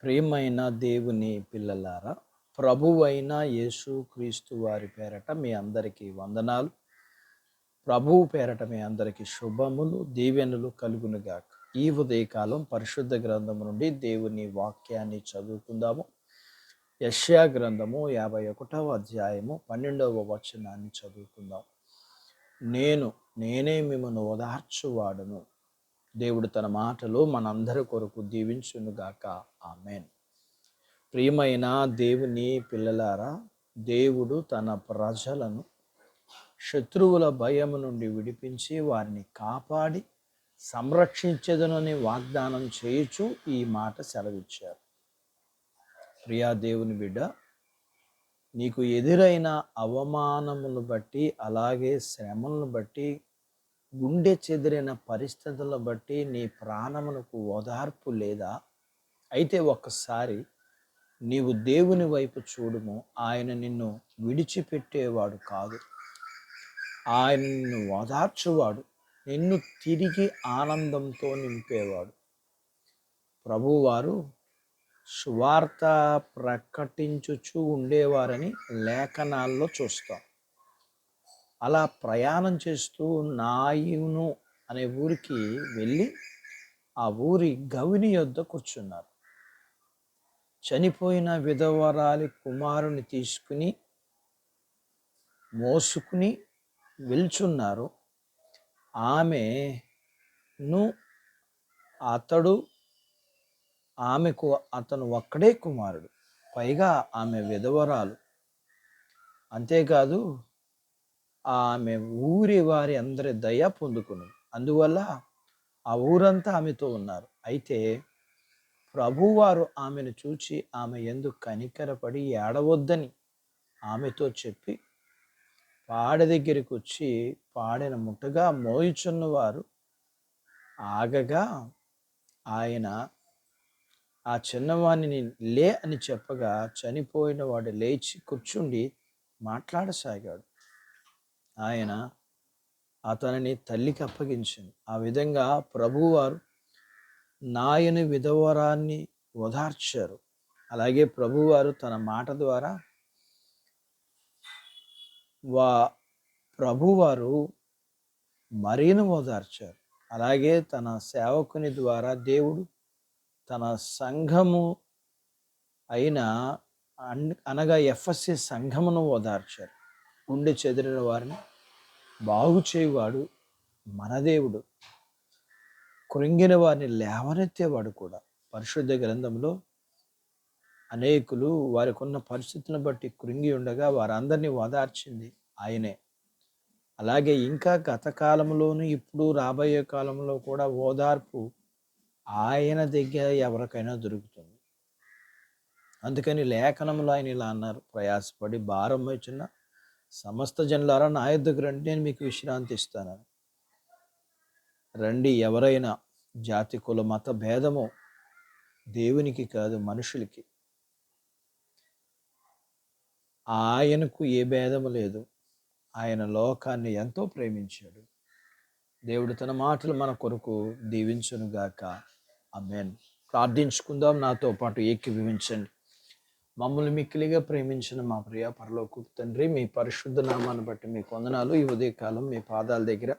ప్రియమైన దేవుని పిల్లలారా, ప్రభువైన యేసు క్రీస్తు వారి పేరట మీ అందరికీ వందనాలు. ప్రభువు పేరట మీ అందరికీ శుభములు, దీవెనలు కలుగునుగాక. ఈ ఉదయకాలం పరిశుద్ధ గ్రంథము నుండి దేవుని వాక్యాన్ని చదువుకుందాము. యెషయా గ్రంథము 51వ అధ్యాయము 12వ వచనాన్ని చదువుకుందాం. నేనే మిమ్మల్ని ఓదార్చువాడను. దేవుడు తన మాటలు మనందరి కొరకు దీవించునుగాక. ఆమేన్. ప్రియమైన దేవుని పిల్లలారా, దేవుడు తన ప్రజలను శత్రువుల భయము నుండి విడిపించి వారిని కాపాడి సంరక్షించెదనని వాగ్దానం చేయుచు ఈ మాట సెలవిచ్చారు. ప్రియా దేవుని బిడ్డ, నీకు ఎదురైన అవమానములను బట్టి, అలాగే శ్రమలను బట్టి, గుండె చెదిరిన పరిస్థితులను బట్టి నీ ప్రాణమునకు ఓదార్పు లేదా? అయితే ఒక్కసారి నీవు దేవుని వైపు చూడుము. ఆయన నిన్ను విడిచిపెట్టేవాడు కాదు. ఆయన నిన్ను ఓదార్చువాడు, నిన్ను తిరిగి ఆనందంతో నింపేవాడు. ప్రభువారు సువార్త ప్రకటించుచు ఉండేవారని లేఖనాల్లో చూస్తాం. అలా ప్రయాణం చేస్తూ నాయును అనే ఊరికి వెళ్ళి ఆ ఊరి గవిని యొద్ద కూర్చున్నారు. చనిపోయిన విధవరాలి కుమారుని తీసుకుని మోసుకుని వెళ్చున్నారు. అతను ఒక్కడే కుమారుడు, పైగా ఆమె విధవరాలు. అంతేకాదు, ఆమె ఊరి వారి అందరి దయ పొందుకున్నది. అందువల్ల ఆ ఊరంతా ఆమెతో ఉన్నారు. అయితే ప్రభువారు ఆమెను చూచి ఆమె యందు కనికరపడి ఏడవద్దని ఆమెతో చెప్పి పాడె దగ్గరికి వచ్చి పాడెను ముట్టగా మోయుచున్నవారు ఆగగా ఆయన ఆ చిన్నవాణిని లే అని చెప్పగా చనిపోయిన వాడు లేచి కూర్చుండి మాట్లాడసాగాడు. ఆయన అతనిని తల్లికి అప్పగించింది. ఆ విధంగా ప్రభువారు నాయని విధవరాన్ని ఓదార్చారు. అలాగే ప్రభువారు తన మాట ద్వారా ప్రభువారు మరియను ఓదార్చారు. అలాగే తన సేవకుని ద్వారా దేవుడు తన సంఘము అనగా ఎఫ్ఎస్సి సంఘమును ఓదార్చారు. గుండె చెదిరిన వారిని బాగు చేయువాడు మన దేవుడు. కృంగిన వారిని లేవనెత్తేవాడు కూడా. పరిశుద్ధ గ్రంథంలో అనేకులు వారికి ఉన్న పరిస్థితులను బట్టి కృంగి ఉండగా వారందరినీ ఓదార్చింది ఆయనే. అలాగే ఇంకా గత కాలంలోనూ ఇప్పుడు రాబోయే కాలంలో కూడా ఓదార్పు ఆయన దగ్గర ఎవరికైనా దొరుకుతుంది. అందుకని లేఖనంలో ఆయన ఇలా అన్నారు, ప్రయాసపడి భారం వచ్చిన సమస్త జనులారా నా యొద్దకు రండి, నేను మీకు విశ్రాంతి ఇస్తాను. రండి. ఎవరైనా జాతి కుల మత భేదము దేవునికి కాదు, మనుషులకి. ఆయనకు ఏ భేదము లేదు. ఆయన లోకాన్ని ఎంతో ప్రేమించాడు. దేవుడు తన మాటలు మన కొరకు దీవించునుగాక. ఆమేన్. ప్రార్థించుకుందాం. నాతో పాటు ఏకీభవించండి. మమ్మల్ని మిక్కిలిగా ప్రేమించిన మా ప్రియ పరలోకపు తండ్రి, మీ పరిశుద్ధ నామాన్ని బట్టి మీకు వందనాలు. ఈ ఉదయకాలం మీ పాదాల దగ్గర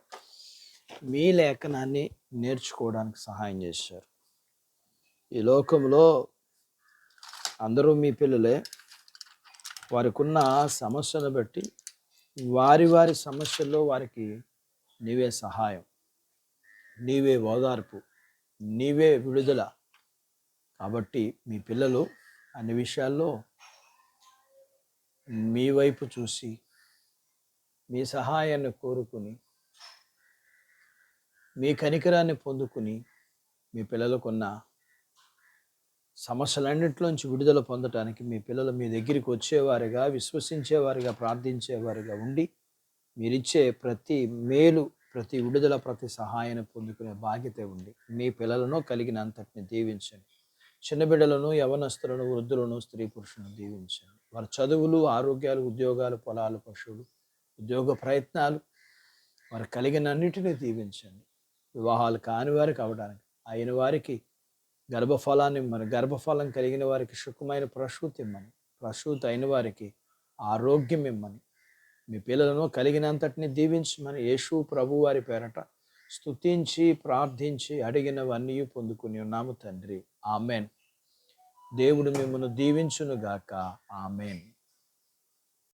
మీ లేఖనాన్ని నేర్చుకోవడానికి సహాయం చేశారు. ఈ లోకంలో అందరూ మీ పిల్లలే. వారికి ఉన్న సమస్యను బట్టి వారి వారి సమస్యల్లో వారికి నీవే సహాయం, నీవే ఓదార్పు, నీవే విడుదల. కాబట్టి మీ పిల్లలు అన్ని విషయాల్లో మీ వైపు చూసి మీ సహాయాన్ని కోరుకుని మీ కనికరాన్ని పొందుకుని మీ పిల్లలకున్న సమస్యలన్నింటిలోంచి విడుదల పొందటానికి మీ పిల్లలు మీ దగ్గరికి వచ్చేవారుగా, విశ్వసించేవారుగా, ప్రార్థించేవారుగా ఉండి మీరిచ్చే ప్రతి మేలు, ప్రతి విడుదల, ప్రతి సహాయాన్ని పొందుకునే బాధ్యత ఉంది. మీ పిల్లలను కలిగినంతటిని దీవించండి. చిన్న బిడ్డలను, యవనస్తులను, వృద్ధులను, స్త్రీ పురుషులను దీవించండి. వారి చదువులు, ఆరోగ్యాలు, ఉద్యోగాలు, పొలాలు, పశువులు, ఉద్యోగ ప్రయత్నాలు, వారు కలిగిన అన్నిటినీ దీవించండి. వివాహాలు కాని వారికి అవడానికి, అయిన వారికి గర్భఫలాన్ని ఇమ్మని, గర్భఫలం కలిగిన వారికి సుఖమైన ప్రసూతి ఇమ్మని, ప్రసూతి అయిన వారికి ఆరోగ్యం ఇమ్మని, మీ పిల్లలను కలిగినంతటిని దీవించమని యేసు ప్రభు వారి పేరట స్తుతించి ప్రార్థించి అడిగినవన్నీ పొందుకుని ఉన్నాము తండ్రి. ఆమెన్. దేవుడు మిమ్మల్ని దీవించునుగాక. ఆమెన్.